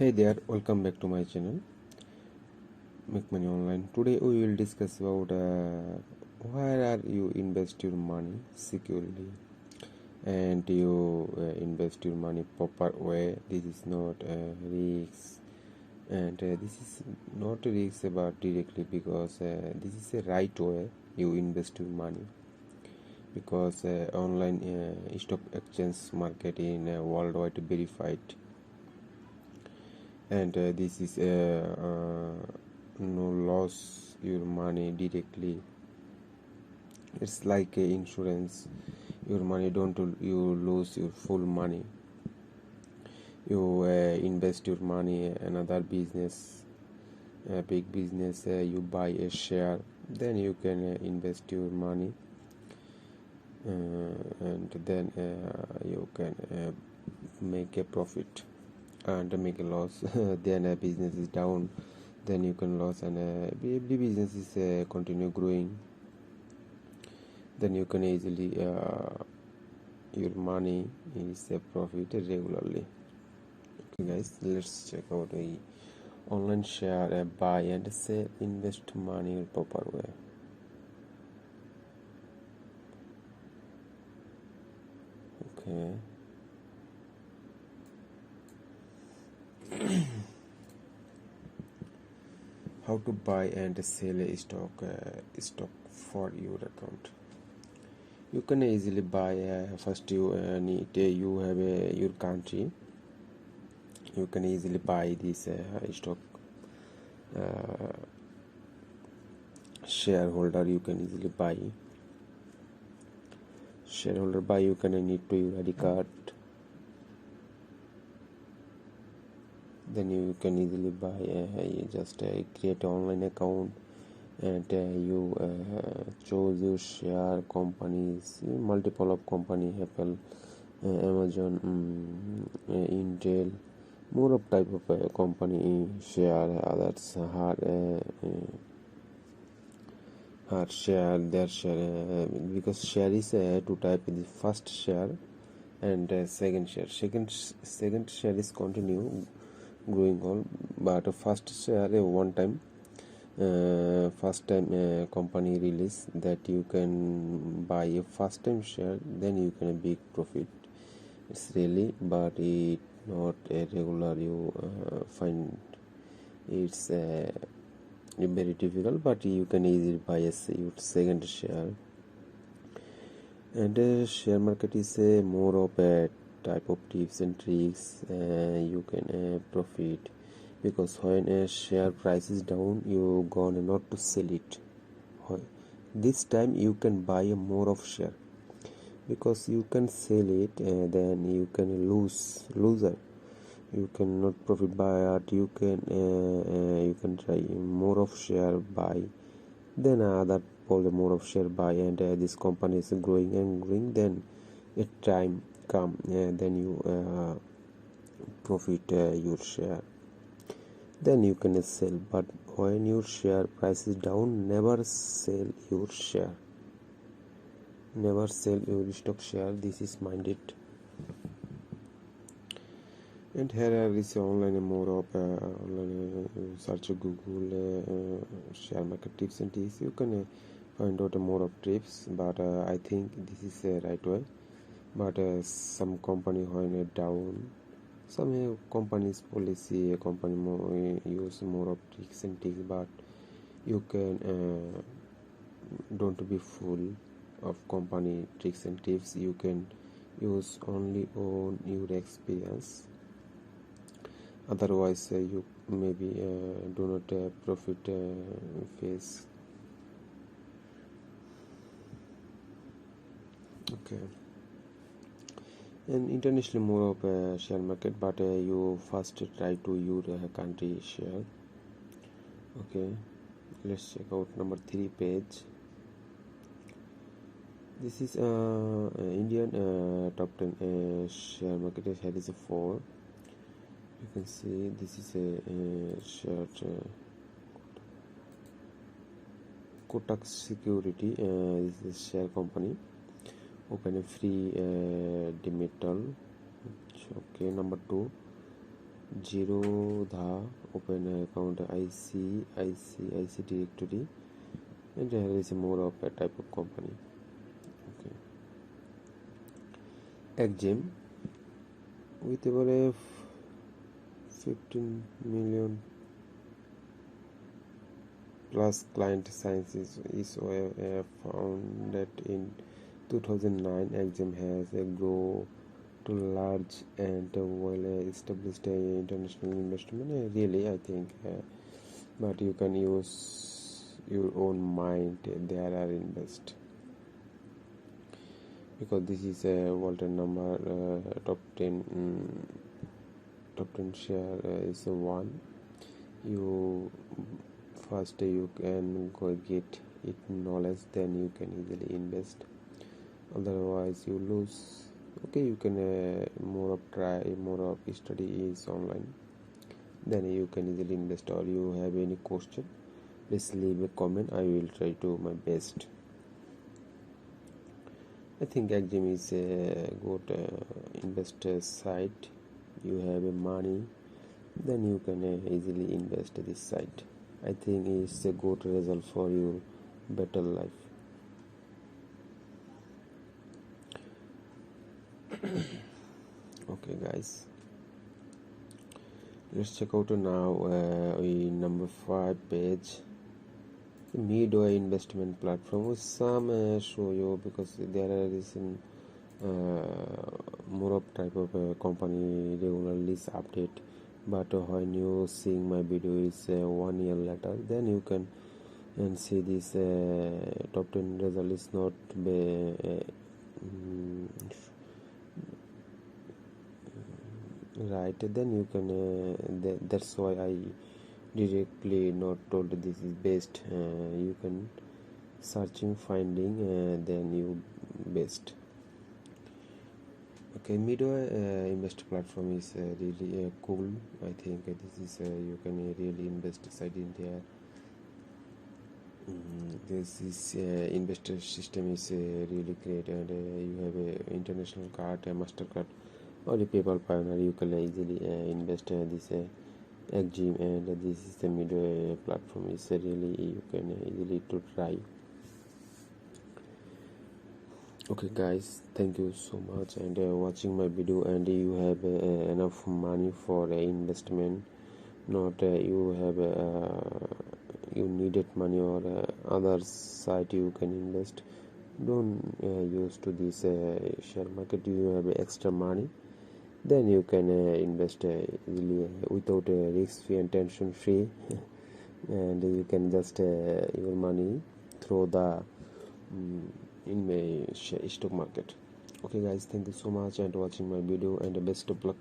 Hey there, welcome back to my channel Make Money Online. Today we will discuss about where are you invest your money securely and you invest your money proper way. This is not risk, and this is not a risk about directly because this is a right way you invest your money because online stock exchange market in worldwide verified, and this is no loss your money directly. It's like a insurance. Your money don't you lose your full money. You invest your money another business, a big business. You buy a share, then you can invest your money, and then you can make a profit and make a loss. Then a business is down, then you can lose, and every business is continue growing, then you can easily your money is a profit regularly. Okay guys, let's check out the online share buy and sell invest money in proper way. Okay, how to buy and sell a stock for your account. You can easily buy first you need you have your country. You can easily buy this stock shareholder. You can easily buy shareholder buy. You can need to your ID card, then you can easily buy. You just create an online account, and you choose your share companies, multiple of company, Apple, Amazon, Intel, more of type of company share. Others hard share their share, because share is two type: the first share and second share. Second share is continue growing on, but first share one time. First time company release that you can buy a first time share, then you can a big profit. It's really, but it not a regular you find. It's very difficult, but you can easily buy a second share. And share market is more of a type of tips and tricks. You can profit, because when a share price is down, you gonna not to sell it. This time you can buy a more of share, because you can sell it, then you can loser. You cannot profit by it. You can try more of share buy, then other pull the more of share buy, and this company is growing and growing. Then a time come, then you profit your share, then you can sell. But when your share price is down, never sell your share, never sell your stock share. This is minded. And here is online more of online search Google share market tips and tricks. You can find out more of tips, but I think this is the right way. But some company when down, some companies policy, a company more use more of tricks and tips, but you can don't be full of company tricks and tips. You can use only on your experience. Otherwise you maybe do not profit phase. Okay, and internationally more of a share market, but you first try to your country share. Okay, let's check out number 3 page. This is Indian top 10 share market. Here is a 4. You can see this is a share Kotak Security. This is a share company. Open a free digital. Okay, number 2, zero the open account IC directory, and there is more of a type of company. Okay, Exim with about a 15 million plus client sciences is founded in 2009. Exim has a grow to large and well established international investment. Really, I think, but you can use your own mind there are invest, because this is a Walter number top 10 top 10 share is one. You first you can go get it knowledge, then you can easily invest, otherwise you lose. Okay, you can more of try, more of study is online, then you can easily invest. Or you have any question, please leave a comment, I will try to my best. I think Exim is a good investor site. You have money, then you can easily invest this site. I think it's a good result for your better life. Okay guys, let's check out now number 5 page, Midway investment platform. With some show you, because there is more of type of company regularly update, but when you seeing my video is 1 year later, then you can and see this top 10 result is not right, then you can that's why I directly not told this is best. You can searching finding then you best. Okay, Midway investor platform is really cool. I think this is you can really invest inside in there. This investor system is really great, and you have a international card, a MasterCard, or a PayPal partner. You can easily invest this Exim, and this is the Midway platform. Is really you can easily to try. Okay guys, thank you so much and watching my video, and you have enough money for investment, not you have you needed money or other site you can invest. Don't use to this share market. You have extra money, then you can invest easily without risk free and tension free and you can just your money through the in my stock market. Okay guys, thank you so much and watching my video, and best of luck.